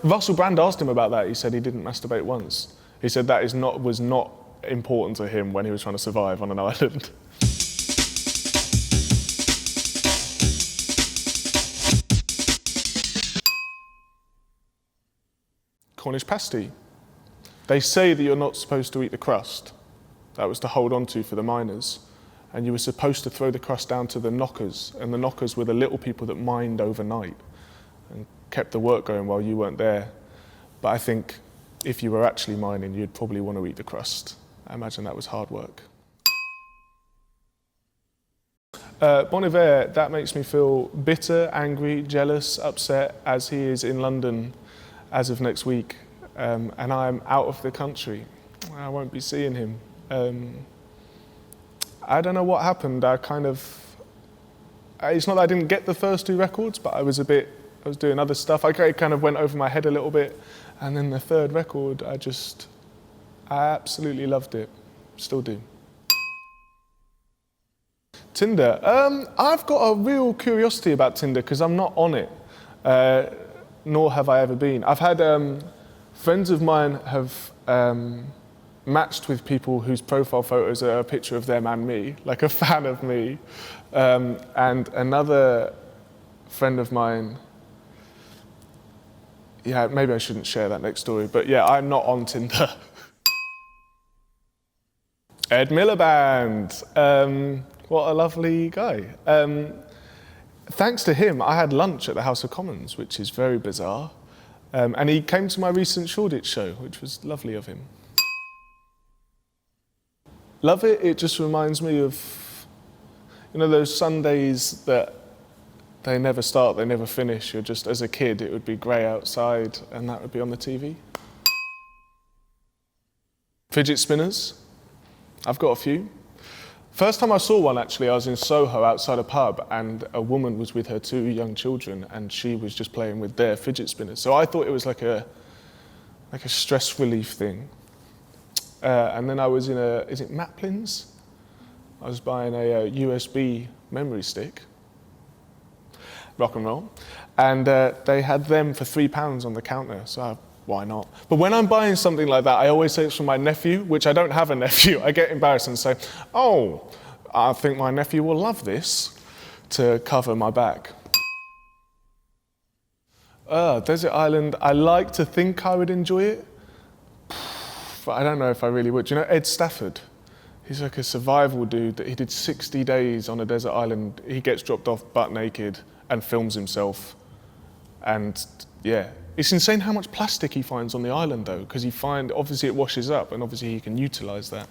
Russell Brand asked him about that. He said he didn't masturbate once. He said that was not important to him when he was trying to survive on an island. Cornish pasty. They say that you're not supposed to eat the crust. That was to hold on to for the miners. And you were supposed to throw the crust down to the knockers, and the knockers were the little people that mined overnight and kept the work going while you weren't there. But I think if you were actually mining, you'd probably want to eat the crust. I imagine that was hard work. Bon Iver, that makes me feel bitter, angry, jealous, upset, as he is in London as of next week. And I'm out of the country. I won't be seeing him. I don't know what happened. It's not that I didn't get the first two records, but I was doing other stuff. I kind of went over my head a little bit. And then the third record, I absolutely loved it. Still do. Tinder. I've got a real curiosity about Tinder because I'm not on it, nor have I ever been. I've had friends of mine have matched with people whose profile photos are a picture of them and me, like a fan of me. And another friend of mine, yeah, maybe I shouldn't share that next story, but yeah, I'm not on Tinder. Ed Miliband. What a lovely guy. Thanks to him, I had lunch at the House of Commons, which is very bizarre. And he came to my recent Shoreditch show, which was lovely of him. Love it. It just reminds me of, those Sundays that they never start, they never finish. You're just, as a kid, it would be grey outside and that would be on the TV. Fidget spinners. I've got a few. First time I saw one, actually, I was in Soho outside a pub and a woman was with her 2 young children and she was just playing with their fidget spinners. So I thought it was like a stress relief thing. And then I was in is it Maplin's? I was buying a USB memory stick, rock and roll, and they had them for £3 on the counter, so why not? But when I'm buying something like that, I always say it's for my nephew, which I don't have a nephew. I get embarrassed and say, oh, I think my nephew will love this, to cover my back. Desert island, I like to think I would enjoy it, but I don't know if I really would. Do you know Ed Stafford? He's like a survival dude that he did 60 days on a desert island. He gets dropped off butt naked and films himself. And yeah, it's insane how much plastic he finds on the island though, because obviously it washes up and obviously he can utilize that.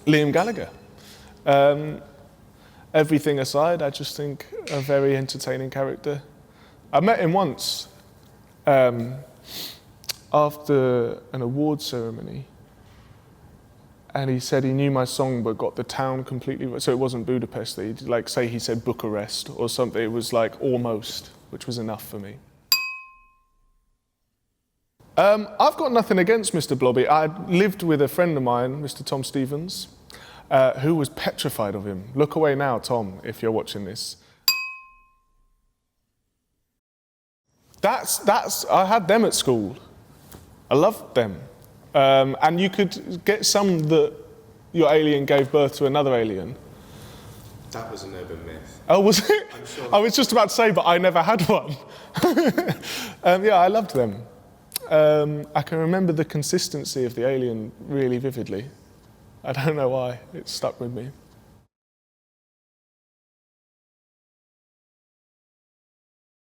Liam Gallagher. Everything aside, I just think a very entertaining character. I met him once after an awards ceremony. And he said he knew my song but got the town completely, so it wasn't Budapest, say he said Bucharest or something, it was like almost, which was enough for me. I've got nothing against Mr. Blobby. I lived with a friend of mine, Mr. Tom Stevens, who was petrified of him. Look away now, Tom, if you're watching this. I had them at school. I loved them. And you could get some that your alien gave birth to another alien. That was an urban myth. Oh, was it? I'm sure. I was just about to say, but I never had one. Yeah, I loved them. I can remember the consistency of the alien really vividly. I don't know why, it stuck with me.